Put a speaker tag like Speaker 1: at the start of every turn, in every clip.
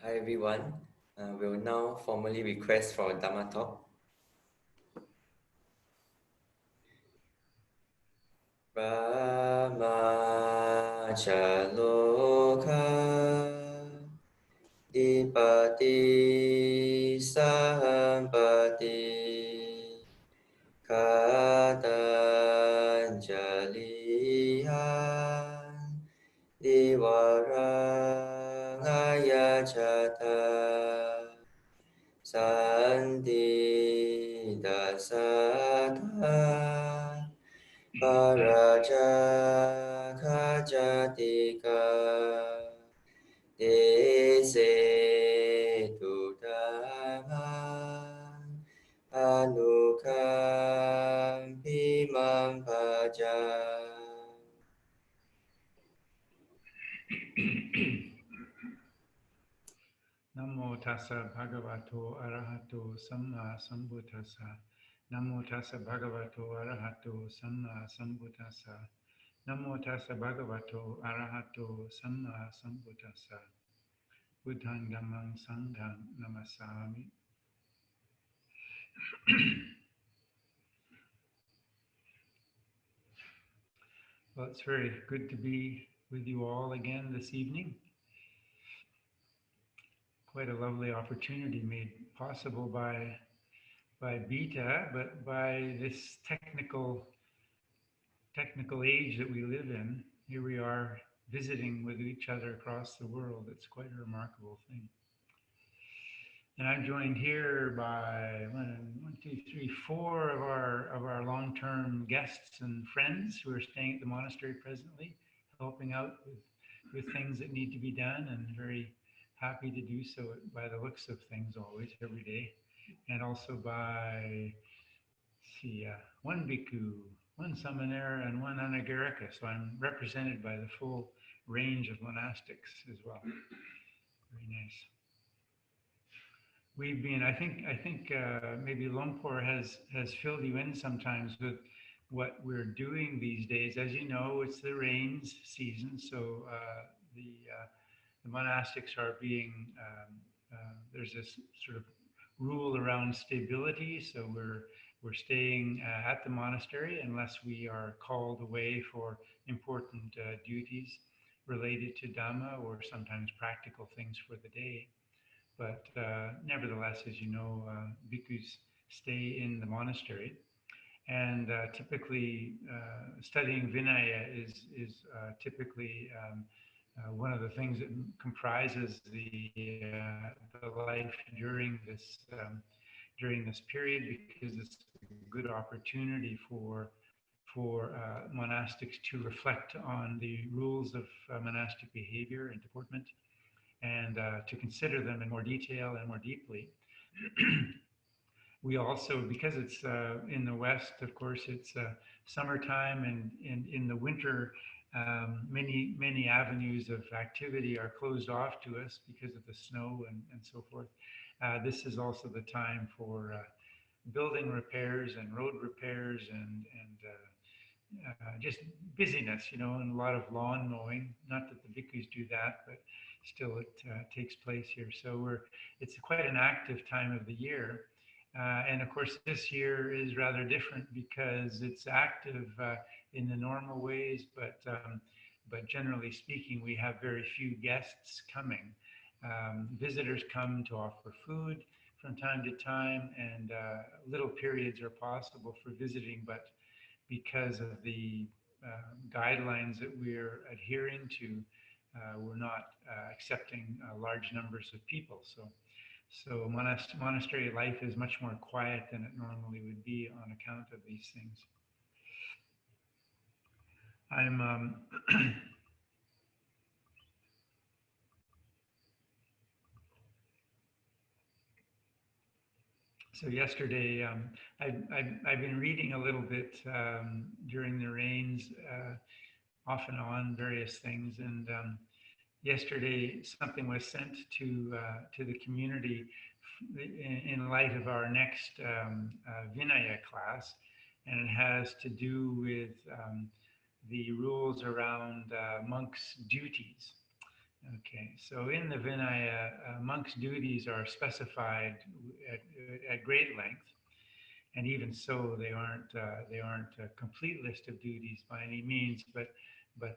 Speaker 1: Hi everyone. We'll now formally request for Dhamma talk. Brahma Chaloka Dipati Sahampati Katanjalihan Divarangayachata Santi dasata Paraja jatika Dese tudangan Anukampi mampaja.
Speaker 2: Namo tassa bhagavato arahato samma sambuddhassa. Namo tassa bhagavato arahato samma sambuddhassa. Namo tassa bhagavato arahato samma sambuddhassa. Buddhang dhammang sanghang namasami. Well, it's very good to be with you all again this evening. Quite a lovely opportunity made possible by Beta, but by this technical age that we live in. Here we are visiting with each other across the world. It's quite a remarkable thing. And I'm joined here by four of our long-term guests and friends who are staying at the monastery presently, helping out with things that need to be done, and very happy to do so by the looks of things always, every day. And also by one bhikkhu, one samanera, and one anagarika. So I'm represented by the full range of monastics as well. Very nice. We've been, I think maybe Lumpur has filled you in sometimes with what we're doing these days. As you know, it's the rains season, so the monastics are being, there's this sort of rule around stability. So we're staying at the monastery unless we are called away for important duties related to Dhamma or sometimes practical things for the day. But nevertheless, as you know, bhikkhus stay in the monastery. And typically, studying Vinaya is typically one of the things that comprises the life during this period, because it's a good opportunity for monastics to reflect on the rules of monastic behavior and deportment, and to consider them in more detail and more deeply. We also, because it's in the West, of course, it's summertime, and in the winter, many avenues of activity are closed off to us because of the snow and so forth. This is also the time for building repairs and road repairs and just busyness, and a lot of lawn mowing. Not that the bhikkhus do that, but still it takes place here. So it's quite an active time of the year. And of course, this year is rather different because it's active in the normal ways, but generally speaking, we have very few guests coming. Visitors come to offer food from time to time, and little periods are possible for visiting, but because of the guidelines that we're adhering to, we're not accepting large numbers of people. So monastery life is much more quiet than it normally would be on account of these things. I'm so yesterday I've been reading a little bit during the rains, off and on, various things, and yesterday something was sent to the community in light of our next Vinaya class, and it has to do with the rules around monks' duties. Okay, so in the Vinaya, monks' duties are specified at great length, and even so, they aren't a complete list of duties by any means. But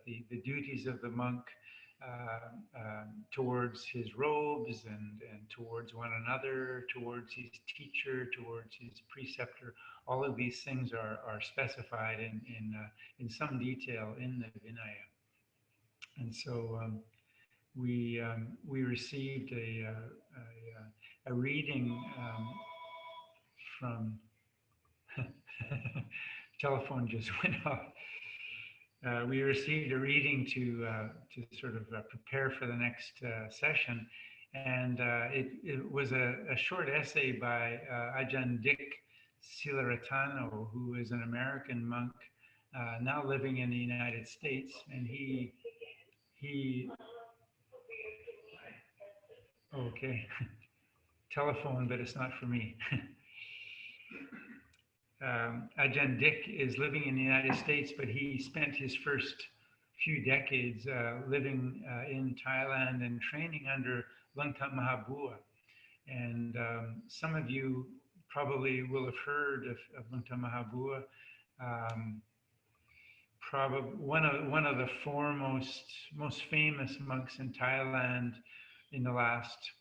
Speaker 2: the duties of the monk towards his robes and towards one another, towards his teacher, towards his preceptor, all of these things are specified in some detail in the Vinaya. And so we received a reading from telephone just went off. We received a reading to sort of prepare for the next session, and it was a short essay by Ajahn Dick Silaratano, who is an American monk now living in the United States, and he okay telephone, but it's not for me. Ajahn Dick is living in the United States, but he spent his first few decades living in Thailand and training under Lungta Mahabua. And some of you probably will have heard of Lungta Mahabua. Probably one of the foremost, most famous monks in Thailand in the last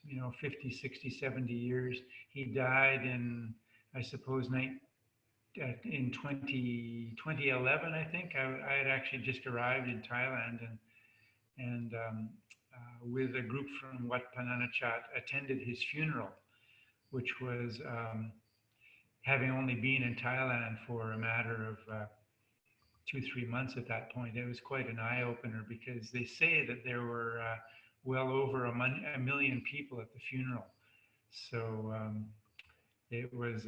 Speaker 2: 50, 60, 70 years. He died in, I suppose, in 2011, I think. I had actually just arrived in Thailand and with a group from Wat Pah Nanachat attended his funeral, which was having only been in Thailand for a matter of 2-3 months at that point. It was quite an eye-opener because they say that there were well over a million people at the funeral. So it was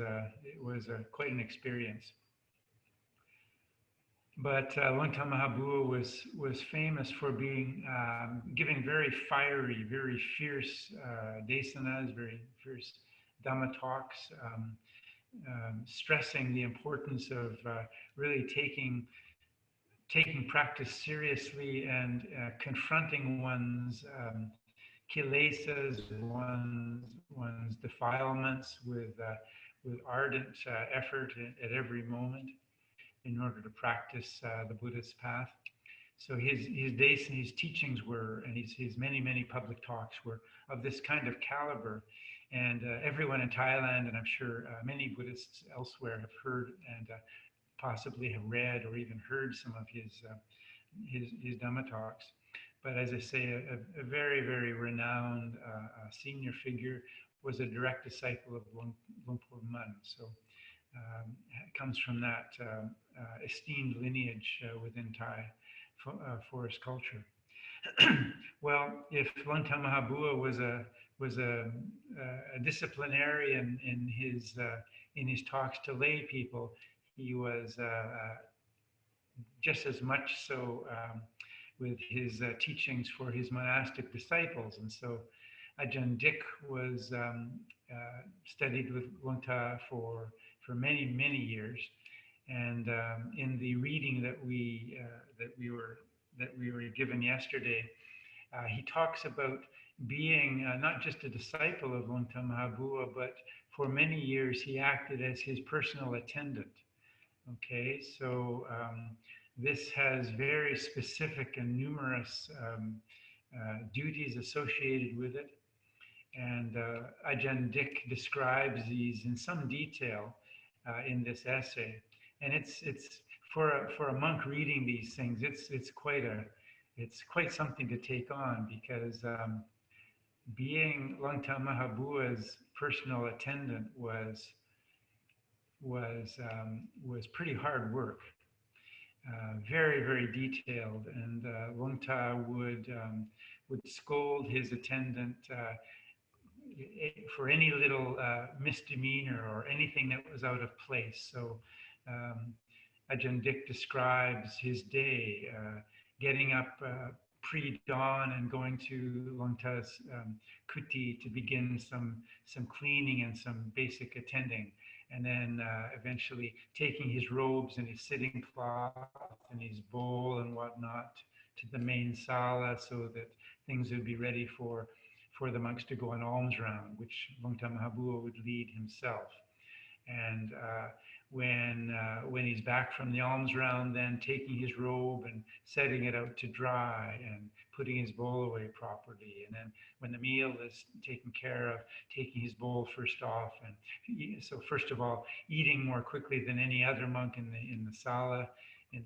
Speaker 2: quite an experience. But Lungta Mahabua was famous for being giving very fiery, very fierce desanas, very fierce Dhamma talks, stressing the importance of really taking practice seriously and confronting one's kilesas, one's defilements with ardent effort at every moment in order to practice the Buddhist path. So his days and his teachings were, and his many public talks were of this kind of caliber. And everyone in Thailand, and I'm sure many Buddhists elsewhere, have heard and possibly have read or even heard some of his Dhamma talks. But as I say, a very renowned senior figure, was a direct disciple of Lumpur Mun. So it comes from that esteemed lineage within Thai forest culture. Well, if Lungta Mahabua was a disciplinarian in his talks to lay people, he was just as much so with his teachings for his monastic disciples. And so Ajahn Dick was studied with Lungta for many years. And in the reading that we were given yesterday, he talks about being not just a disciple of Lungta Mahabua, but for many years he acted as his personal attendant. Okay, so this has very specific and numerous duties associated with it. And Ajahn Dick describes these in some detail in this essay. And it's for a monk reading these things, it's quite something to take on, because being Lungta Mahabua's personal attendant was pretty hard work, very detailed, and Lungta would scold his attendant for any little misdemeanor or anything that was out of place. So Ajahn Dick describes his day, getting up pre-dawn and going to Lungta's kuti to begin some cleaning and some basic attending, and then eventually taking his robes and his sitting cloth and his bowl and whatnot to the main sala, so that things would be ready for the monks to go on alms round, which Longta Mahabua would lead himself. And when he's back from the alms round, then taking his robe and setting it out to dry and putting his bowl away properly. And then when the meal is taken care of, taking his bowl first off. And so first of all, eating more quickly than any other monk in the sala, in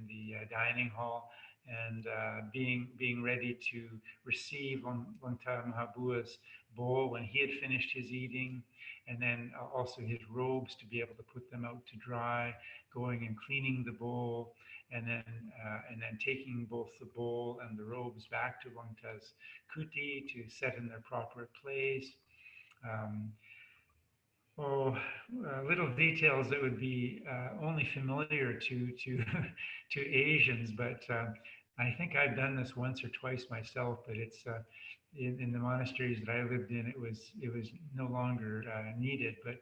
Speaker 2: the dining hall, and being ready to receive Longta Mahabua's bowl when he had finished his eating, and then also his robes to be able to put them out to dry, going and cleaning the bowl, and then taking both the bowl and the robes back to Longta's kuti to set in their proper place. Little details that would be only familiar to to Asians, but I think I've done this once or twice myself. But it's in the monasteries that I lived in, it was no longer needed. But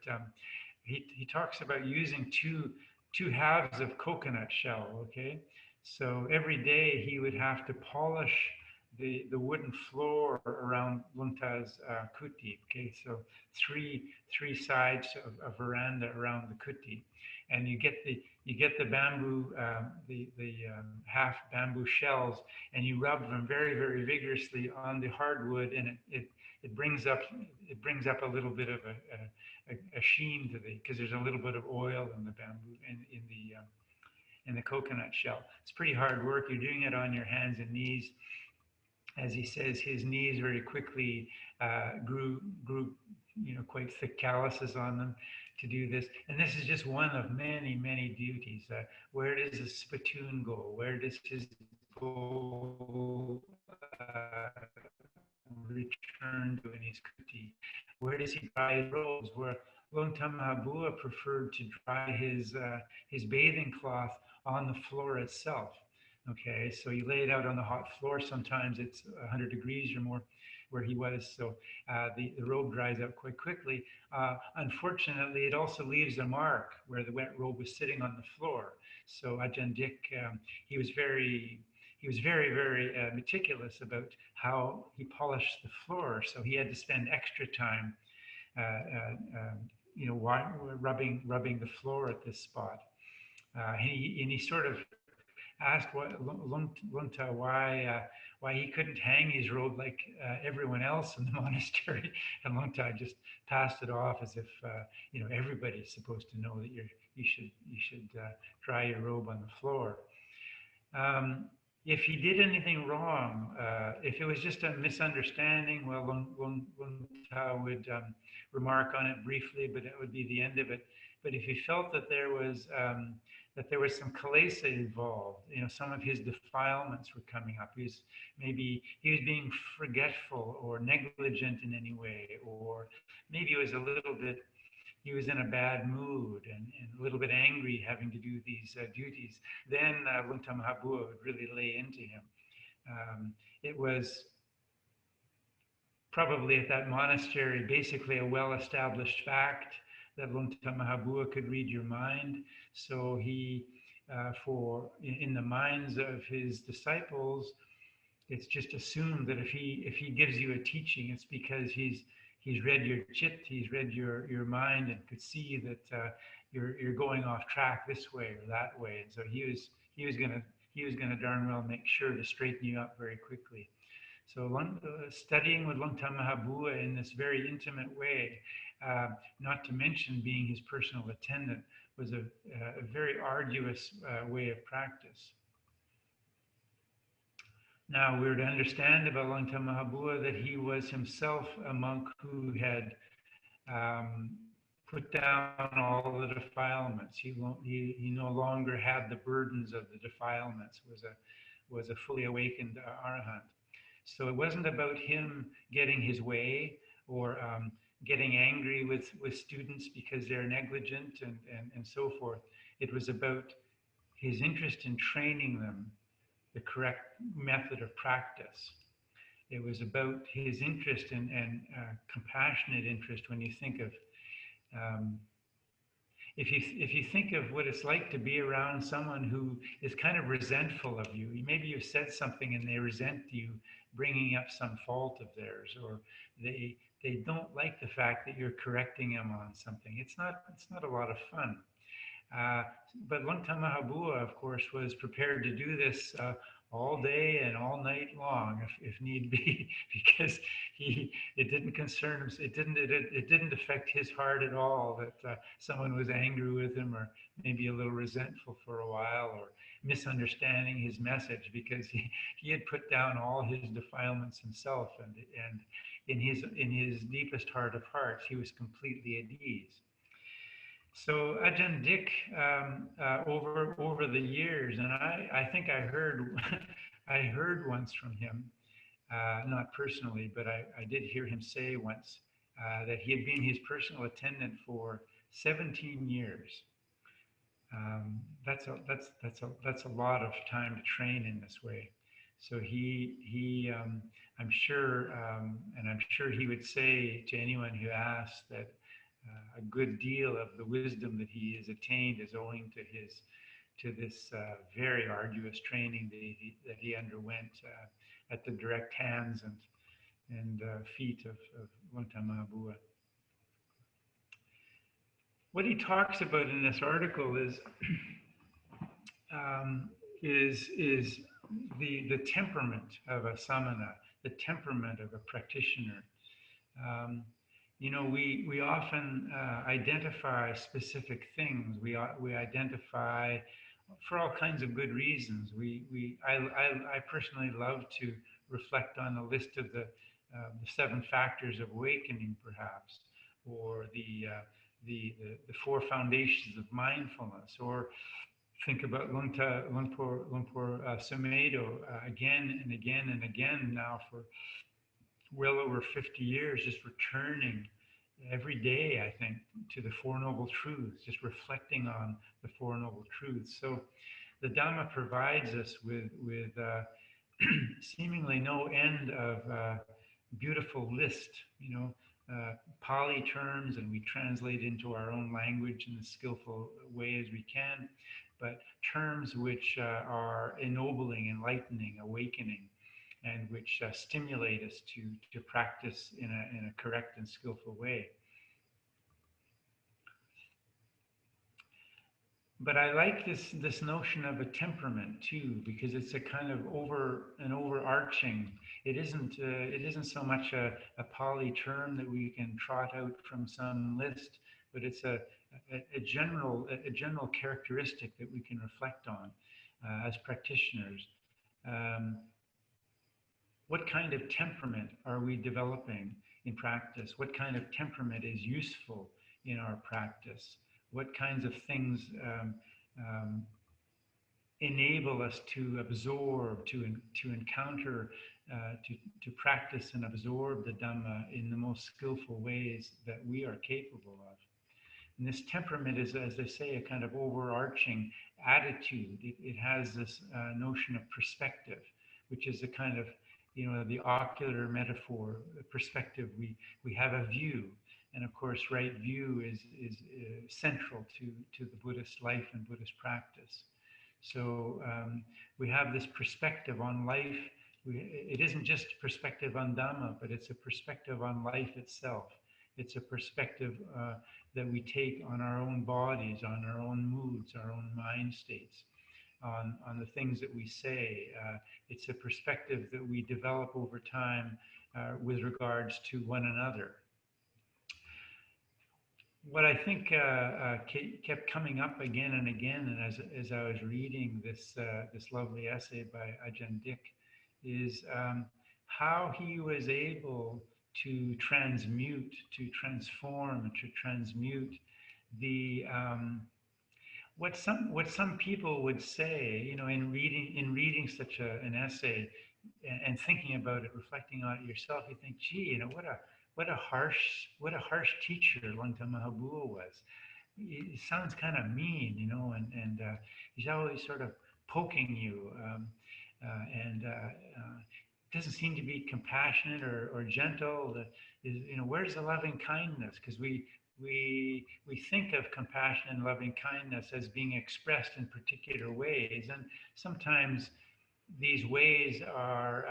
Speaker 2: he talks about using two halves of coconut shell. Okay, so every day he would have to polish the wooden floor around Lungta's kuti. Okay, so three sides of a veranda around the kuti, and you get the bamboo, half bamboo shells, and you rub them very, very vigorously on the hardwood, and it brings up a little bit of a sheen to because there's a little bit of oil in the bamboo in the coconut shell. It's pretty hard work. You're doing it on your hands and knees. As he says, his knees very quickly grew quite thick calluses on them to do this. And this is just one of many, many duties. Where does his spittoon go? Where does his bowl return to in his kuti? Where does he dry his robes? Where Longta Mahabua preferred to dry his bathing cloth on the floor itself. Okay, so you lay it out on the hot floor. Sometimes it's 100 degrees or more where he was. So the robe dries out quite quickly. Unfortunately, it also leaves a mark where the wet robe was sitting on the floor. So Ajahn Dick, he was very, very meticulous about how he polished the floor. So he had to spend extra time, rubbing the floor at this spot. And he sort of asked Lungta why he couldn't hang his robe like everyone else in the monastery, and Lungta just passed it off as if everybody's supposed to know that you should dry your robe on the floor. If he did anything wrong, if it was just a misunderstanding, well, Lungta would remark on it briefly, but it would be the end of it. But if he felt that there was some kilesa involved, some of his defilements were coming up. He was being forgetful or negligent in any way, or maybe he was in a bad mood and a little bit angry having to do these duties. Then Lungta Mahabua would really lay into him. It was probably at that monastery basically a well-established fact that Lungta Mahabua could read your mind. So he, in the minds of his disciples, it's just assumed that if he gives you a teaching, it's because he's read your chit, he's read your mind, and could see that you're going off track this way or that way. And so he was gonna darn well make sure to straighten you up very quickly. So studying with Lungta Mahabua in this very intimate way, not to mention being his personal attendant, was a very arduous way of practice. Now, we're to understand about Lungta Mahabua that he was himself a monk who had put down all the defilements. He no longer had the burdens of the defilements, was a fully awakened arahant. So it wasn't about him getting his way or getting angry with students because they're negligent and so forth. It was about his interest in training them the correct method of practice. It was about his interest and compassionate interest. When you think of, if you think of what it's like to be around someone who is kind of resentful of you, maybe you've said something and they resent you bringing up some fault of theirs, or they don't like the fact that you're correcting them on something. It's not a lot of fun. Uh, but Lungta Mahabua, of course, was prepared to do this all day and all night long, if need be, because it didn't concern him. It didn't affect his heart at all that someone was angry with him, or maybe a little resentful for a while, or misunderstanding his message, because he had put down all his defilements himself, and in his deepest heart of hearts, he was completely at ease. So Ajahn Dick, over the years, and I think I heard I heard once from him, not personally, but I did hear him say once that he had been his personal attendant for 17 years. That's a lot of time to train in this way. So I'm sure, and I'm sure he would say to anyone who asks that a good deal of the wisdom that he has attained is owing to this very arduous training that he underwent at the direct hands and feet of Lungta Mahabua. What he talks about in this article um, is the temperament of a samana, the temperament of a practitioner. Um, we often identify specific things. We identify for all kinds of good reasons. I personally love to reflect on a list of the 7 factors of awakening, perhaps, or the 4 foundations of mindfulness, or think about Lumpur Sumedho again and again and again now for well over 50 years, just returning every day, I think, to the Four Noble Truths, just reflecting on the Four Noble Truths. So the Dhamma provides us with seemingly no end of beautiful list, Pali terms, and we translate into our own language in as skillful way as we can, but terms which are ennobling, enlightening, awakening, and which stimulate us to practice in a correct and skillful way. But I like this notion of a temperament too, because it's a kind of overarching. It isn't so much a Pali term that we can trot out from some list, but it's a general characteristic that we can reflect on as practitioners. What kind of temperament are we developing in practice? What kind of temperament is useful in our practice? What kinds of things enable us to absorb, to encounter, to practice and absorb the Dhamma in the most skillful ways that we are capable of? And this temperament is, as I say, a kind of overarching attitude. It has this notion of perspective, which is a kind of, the ocular metaphor, the perspective. We have a view. And of course, right view is central to the Buddhist life and Buddhist practice. So we have this perspective on life. It isn't just a perspective on Dhamma, but it's a perspective on life itself. It's a perspective that we take on our own bodies, on our own moods, our own mind states, on the things that we say. It's a perspective that we develop over time with regards to one another. What I think kept coming up again and again, and as I was reading this lovely essay by Ajahn Dick, is how he was able to transmute, to transform, to transmute the what some people would say, in reading such an essay and thinking about it, reflecting on it yourself, you think, gee, what a harsh teacher Lungta Mahabua was. It sounds kind of mean, and he's always sort of poking you, and doesn't seem to be compassionate or gentle. Where's the loving kindness? Because we think of compassion and loving kindness as being expressed in particular ways, and sometimes these ways are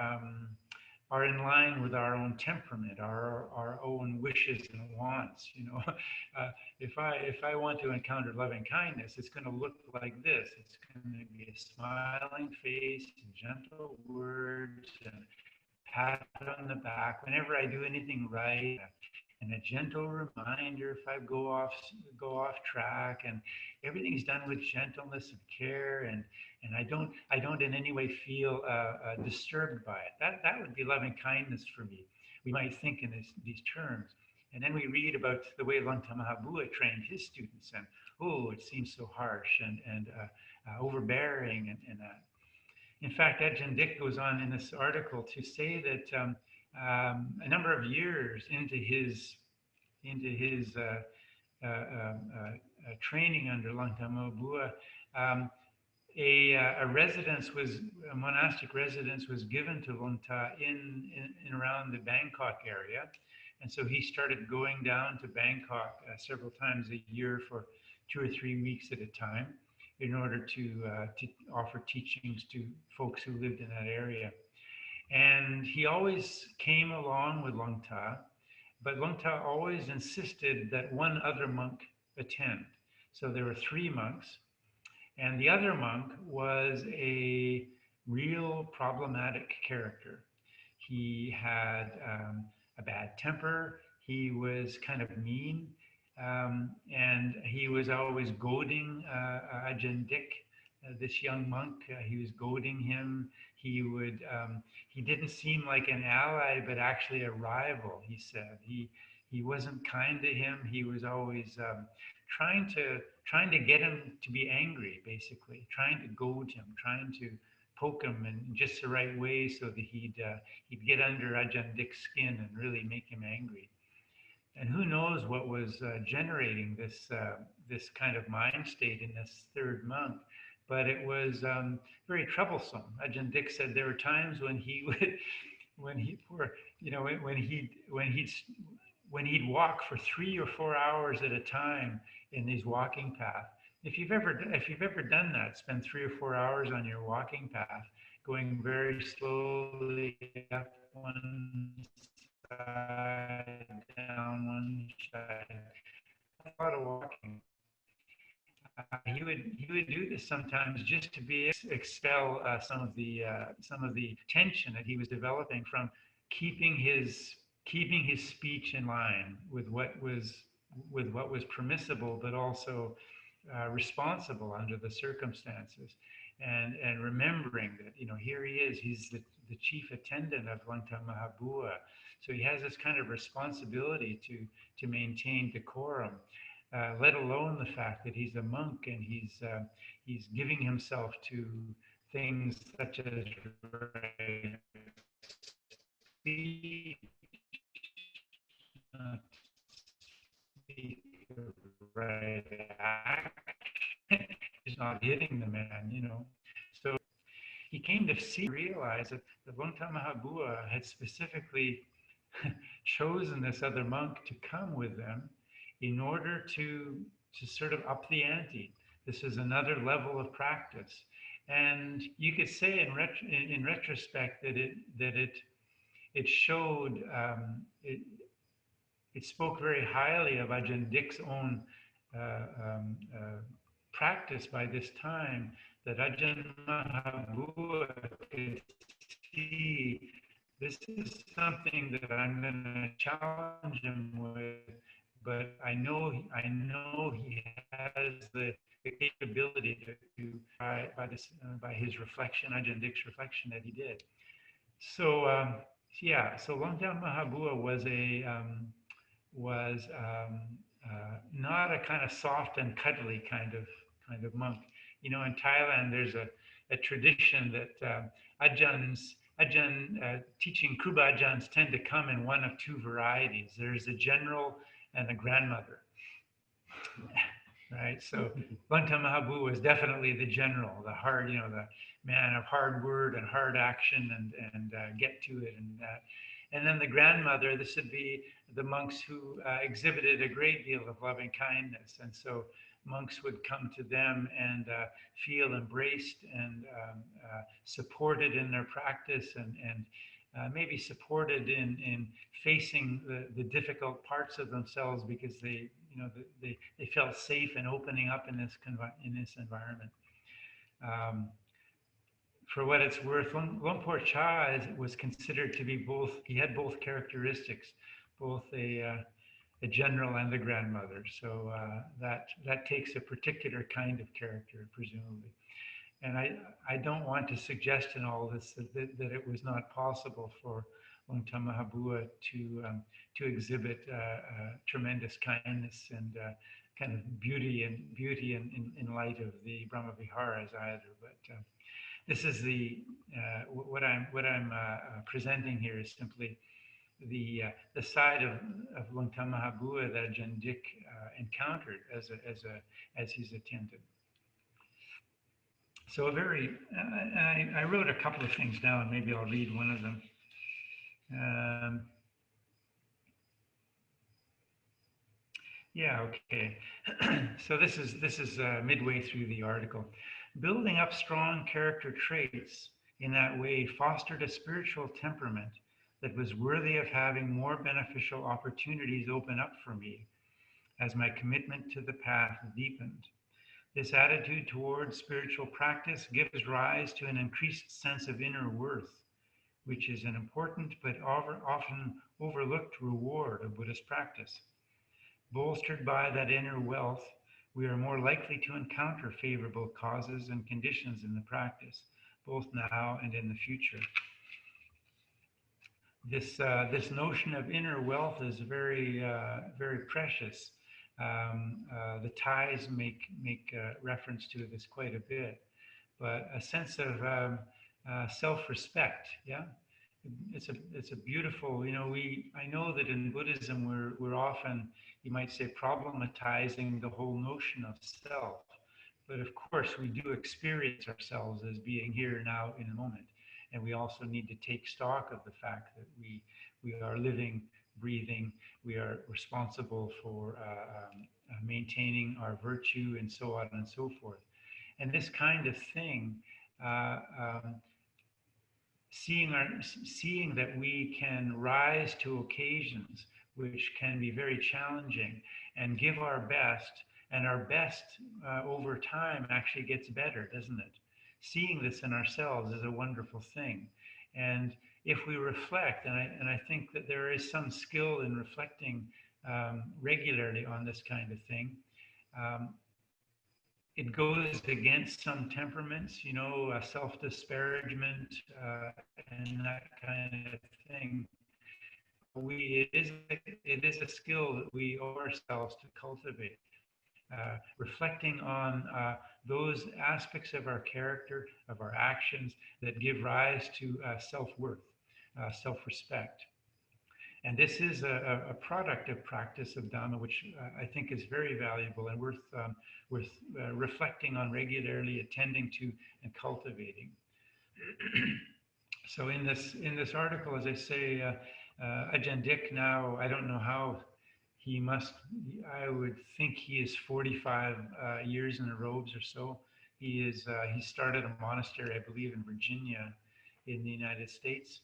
Speaker 2: are in line with our own temperament, our own wishes and wants. If I want to encounter loving kindness, it's going to look like this. It's going to be a smiling face, gentle words, and pat on the back whenever I do anything right, and a gentle reminder if I go off track, and everything's done with gentleness and care, and I don't in any way feel disturbed by it. That would be loving kindness for me. We might think in these terms. And then we read about the way Longta Mahabua trained his students, and it seems so harsh and overbearing, and in fact, Ajahn Dick goes on in this article to say that a number of years into his training under Longta Mahabua, a monastic residence was given to Longta in around the Bangkok area, and so he started going down to Bangkok several times a year for 2 or 3 weeks at a time, in order to offer teachings to folks who lived in that area. And he always came along with Longta, but Longta always insisted that one other monk attend. So there were 3 monks, and the other monk was a real problematic character. He had a bad temper. He was kind of mean. And he was always goading Ajahn Dick, this young monk. He was goading him. He didn't seem like an ally, but actually a rival. He said he wasn't kind to him. He was always trying to get him to be angry, basically, trying to goad him, trying to poke him in just the right way so that he'd get under Ajahn Dick's skin and really make him angry. And who knows what was generating this kind of mind state in this 3rd monk, but it was very troublesome. Ajahn Dick said there were times when he'd walk for 3 or 4 hours at a time in these walking paths. If you've ever done that, spend 3 or 4 hours on your walking path, going very slowly up one side, down one side, a lot of walking. He would do this sometimes just to be expel some of the tension that he was developing from keeping his speech in line with what was permissible, but also responsible under the circumstances, and remembering that here he is, he's the chief attendant of Longta Mahabua, so he has this kind of responsibility to maintain decorum, let alone the fact that he's a monk and he's giving himself to things such as right action is not hitting the man, So he came to realize that the Longta Mahabua had specifically chosen this other monk to come with them in order to sort of up the ante. This is another level of practice, and you could say in retrospect that it showed it spoke very highly of Ajahn Dick's own practice by this time, that Ajahn Mahabua could see this is something that I'm going to challenge him with, but I know he has the capability to by his reflection, Ajahn Dick's reflection that he did. So so Longta Mahabua was not a kind of soft and cuddly kind of monk. In Thailand, there's a tradition that Ajahn teaching Kruba Ajahns tend to come in one of 2 varieties. There's a general and a grandmother, right? So Longta Mahabua was definitely the general, the hard, the man of hard word and hard action and get to it and that. And then the grandmother, this would be the monks who exhibited a great deal of loving kindness. And so monks would come to them and feel embraced and supported in their practice, and maybe supported in facing the difficult parts of themselves because they felt safe in opening up in this environment. Um, for what it's worth, Lumpur Cha was considered to be both. He had both characteristics, both a general and a grandmother. So that takes a particular kind of character, presumably. And I don't want to suggest in all this that it was not possible for Longta Mahabua to exhibit tremendous kindness and kind of beauty in light of the Brahma Viharas either. But this is what I'm presenting here is simply the side of Longta Mahabua that Ajahn Dick encountered as his attendant. So I wrote a couple of things down. Maybe I'll read one of them. Yeah, okay. So this is midway through the article. Building up strong character traits in that way fostered a spiritual temperament that was worthy of having more beneficial opportunities open up for me as my commitment to the path deepened. This attitude towards spiritual practice gives rise to an increased sense of inner worth, which is an important but often overlooked reward of Buddhist practice. Bolstered by that inner wealth, we are more likely to encounter favorable causes and conditions in the practice, both now and in the future. This notion of inner wealth is very precious. The Thais make reference to this quite a bit, but a sense of self-respect. Yeah, it's a beautiful. I know that in Buddhism we're often, you might say, problematizing the whole notion of self, but of course we do experience ourselves as being here now in a moment, and we also need to take stock of the fact that we are living, breathing, we are responsible for maintaining our virtue and so on and so forth. And this kind of thing, seeing that we can rise to occasions which can be very challenging and give our best, and our best over time actually gets better, doesn't it? Seeing this in ourselves is a wonderful thing. And if we reflect, and I think that there is some skill in reflecting regularly on this kind of thing, it goes against some temperaments, self-disparagement and that kind of thing. It is a skill that we owe ourselves to cultivate. Reflecting on those aspects of our character, of our actions that give rise to self-worth, self-respect. And this is a product of practice of Dhamma, which I think is very valuable and worth reflecting on regularly, attending to, and cultivating. So in this article, as I say, Ajahn Dick now, I don't know how I would think he is 45 years in the robes or so. He started a monastery, I believe, in Virginia in the United States.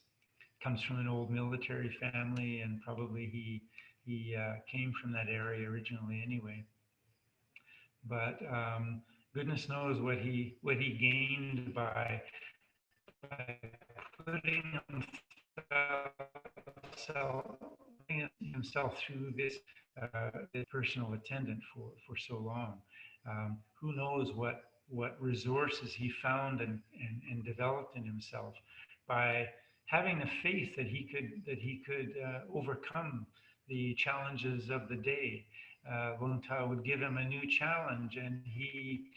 Speaker 2: Comes from an old military family, and probably he came from that area originally anyway. But goodness knows what he gained by putting himself through this personal attendant for so long. Who knows what resources he found and developed in himself by having the faith that he could overcome the challenges of the day. Lungta would give him a new challenge, and he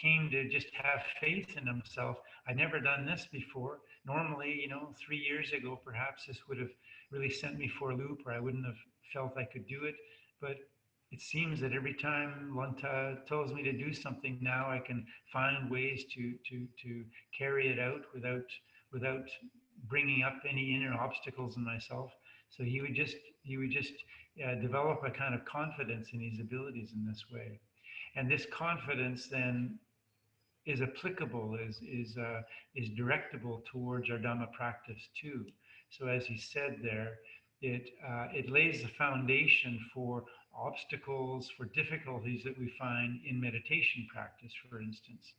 Speaker 2: came to just have faith in himself. I'd never done this before. Normally, 3 years ago, perhaps this would have really sent me for a loop, or I wouldn't have felt I could do it. But it seems that every time Lungta tells me to do something now, I can find ways to carry it out without bringing up any inner obstacles in myself. So he would just develop a kind of confidence in his abilities in this way, and this confidence then is applicable, is directable towards our Dhamma practice too. So as he said there, it lays the foundation for obstacles, for difficulties that we find in meditation practice, for instance.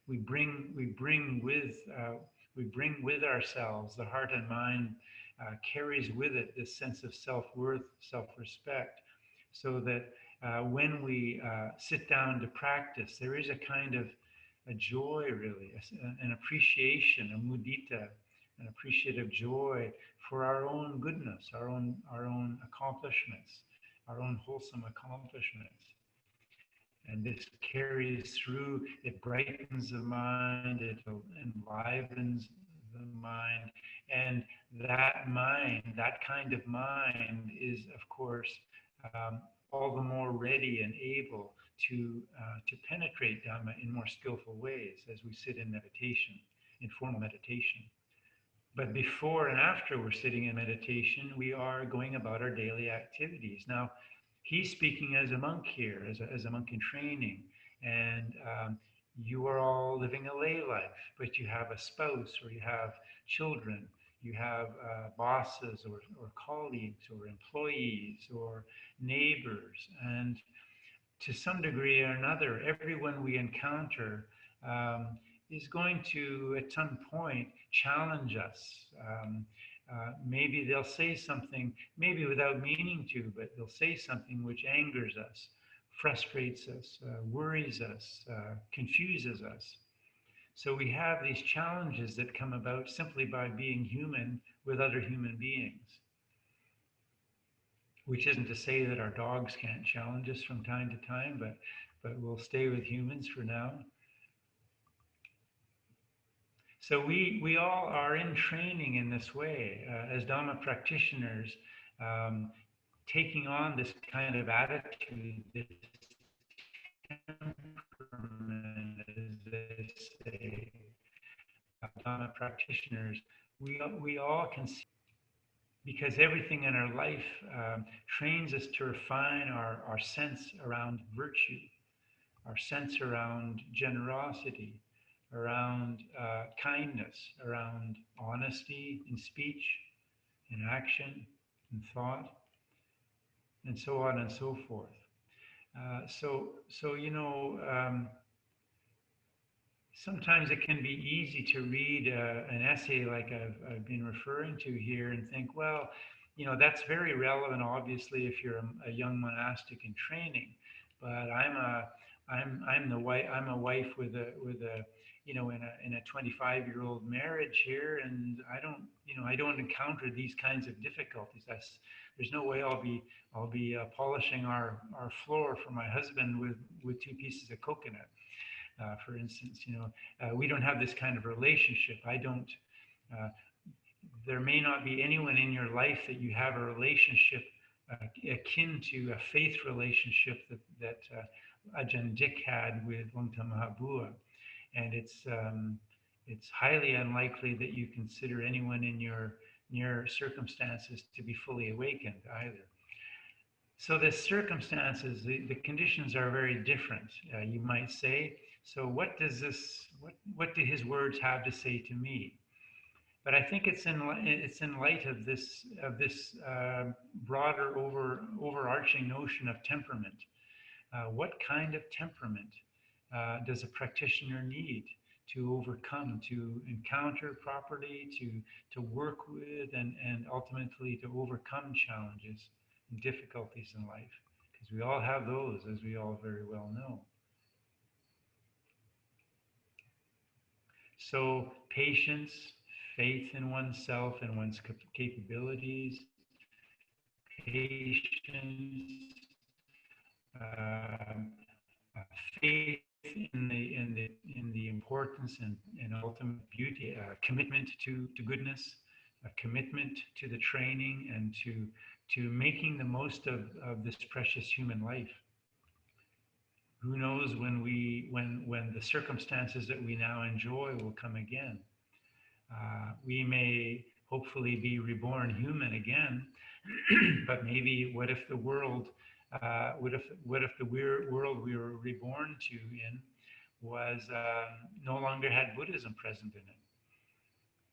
Speaker 2: We bring with ourselves, the heart and mind carries with it this sense of self-worth, self-respect, so that when we sit down to practice, there is a kind of a joy, really, an appreciation, a mudita, an appreciative joy for our own goodness, our own accomplishments, our own wholesome accomplishments. And this carries through, it brightens the mind, it enlivens the mind. And that mind, that kind of mind is, of course, all the more ready and able to penetrate Dhamma in more skillful ways as we sit in meditation, in formal meditation. But before and after we're sitting in meditation, we are going about our daily activities. Now, he's speaking as a monk here, as a monk in training, and you are all living a lay life, but you have a spouse, or you have children, you have bosses, or colleagues, or employees, or neighbors, and to some degree or another, everyone we encounter is going to, at some point, challenge us. Maybe they'll say something, maybe without meaning to, but they'll say something which angers us, frustrates us, worries us, confuses us. So we have these challenges that come about simply by being human with other human beings. Which isn't to say that our dogs can't challenge us from time to time, but we'll stay with humans for now. So we all are in training in this way as Dhamma practitioners, taking on this kind of attitude, this temperament, as they say. Dhamma practitioners, we all can see, because everything in our life trains us to refine our sense around virtue, our sense around generosity, around kindness, around honesty in speech, in action, in thought, and so on and so forth. So you know, sometimes it can be easy to read an essay like I've been referring to here and think, well, you know, that's very relevant, obviously, if you're a young monastic in training. But I'm a wife with a you know, in a 25-year-old marriage here, and I don't encounter these kinds of difficulties. There's no way I'll be polishing our floor for my husband with 2 pieces of coconut. For instance, you know, we don't have this kind of relationship. There may not be anyone in your life that you have a relationship akin to a faith relationship that Ajahn Dick had with Longta Mahabua. And it's highly unlikely that you consider anyone in your circumstances to be fully awakened either. So the circumstances, the conditions are very different, you might say. So what do his words have to say to me? But I think it's in light of this broader overarching notion of temperament. What kind of temperament does a practitioner need to overcome, to encounter properly, to work with, and ultimately to overcome challenges and difficulties in life? Because we all have those, as we all very well know. So patience, faith in oneself and one's capabilities, patience, faith in the importance and ultimate beauty, commitment to goodness, a commitment to the training and to making the most of this precious human life. Who knows when the circumstances that we now enjoy will come again. We may hopefully be reborn human again, but maybe what if the world world we were reborn in was no longer had Buddhism present in it?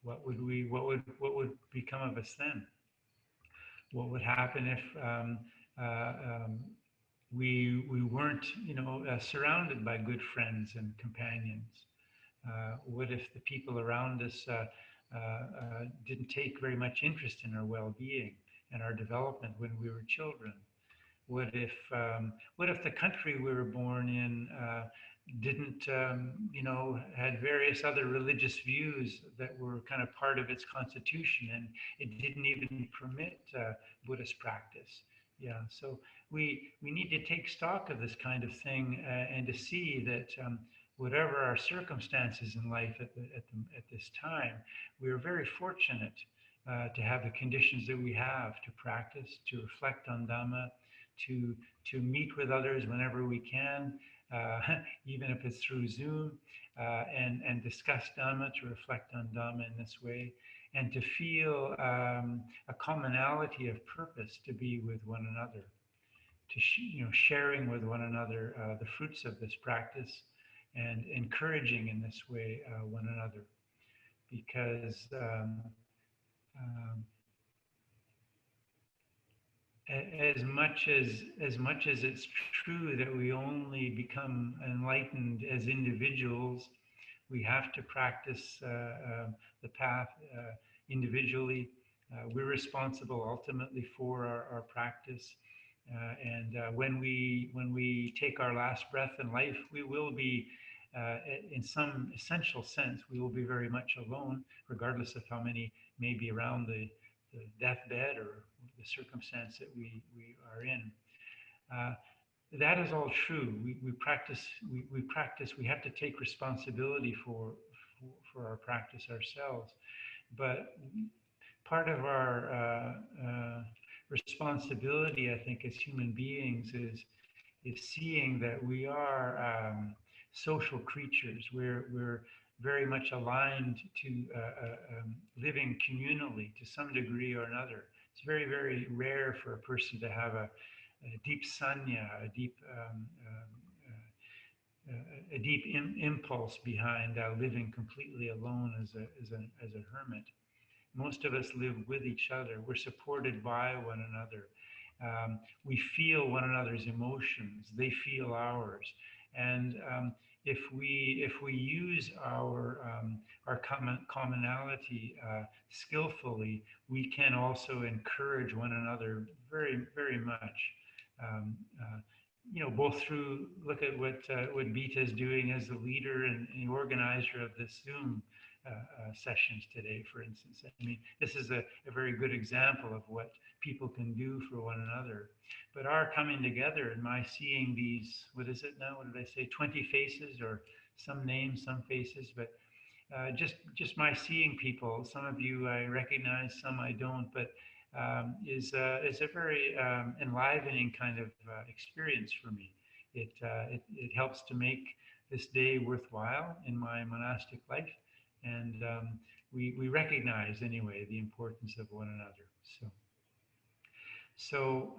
Speaker 2: what would become of us then? What would happen if uh, um, we weren't, surrounded by good friends and companions? What if the people around us didn't take very much interest in our well-being and our development when we were children? What if the country we were born in didn't, had various other religious views that were kind of part of its constitution, and it didn't even permit Buddhist practice? Yeah, so we need to take stock of this kind of thing and to see that whatever our circumstances in life at this time, we are very fortunate to have the conditions that we have to practice, to reflect on Dhamma, to meet with others whenever we can, even if it's through Zoom, and discuss Dhamma, to reflect on Dhamma in this way, and to feel a commonality of purpose to be with one another, to sharing with one another the fruits of this practice, and encouraging in this way one another, because um, as much as it's true that we only become enlightened as individuals, we have to practice the path individually. We're responsible ultimately for our practice, and when we take our last breath in life, we will be, in some essential sense, we will be very much alone, regardless of how many may be around the deathbed or the circumstance that we are in. Uh, that is all true. We practice. We have to take responsibility for our practice ourselves. But part of our responsibility, I think, as human beings, is seeing that we are social creatures. We're very much aligned to living communally to some degree or another. It's very, very rare for a person to have a deep sanya, a deep impulse behind living completely alone as a hermit. Most of us live with each other. We're supported by one another. We feel one another's emotions. They feel ours. And if we use our commonality skillfully, we can also encourage one another very, very much. Um, both through, look at what Bita is doing as the leader and organizer of this Zoom sessions today, for instance. I mean, this is a very good example of what people can do for one another. But our coming together and my seeing these, what is it now? What did I say? 20 faces, or some names, some faces, but just my seeing people. Some of you I recognize, some I don't, but is a very enlivening kind of experience for me. It helps to make this day worthwhile in my monastic life, and we recognize anyway the importance of one another. So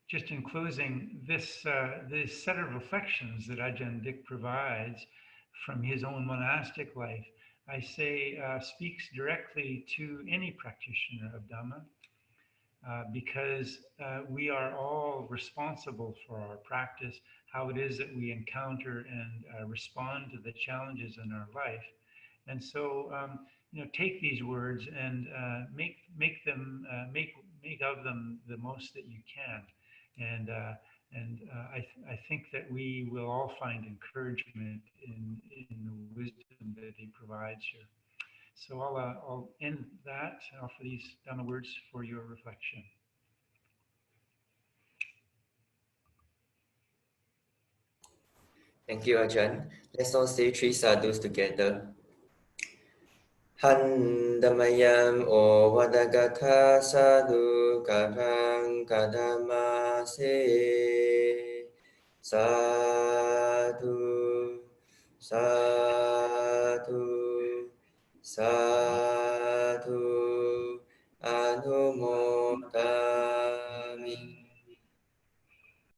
Speaker 2: just in closing, this set of reflections that Ajahn Dick provides from his own monastic life, I say speaks directly to any practitioner of Dhamma, because we are all responsible for our practice, how it is that we encounter and respond to the challenges in our life. And so, take these words and make of them the most that you can. I think that we will all find encouragement in the wisdom that he provides here. So I'll end that and offer these Dhamma words for your reflection.
Speaker 1: Thank you, Ajahn. Let's all say 3 sadhus together. Han Damayam O Vadagata Sadhu Karang Kadama Se Sadhu Sadhu Sadhu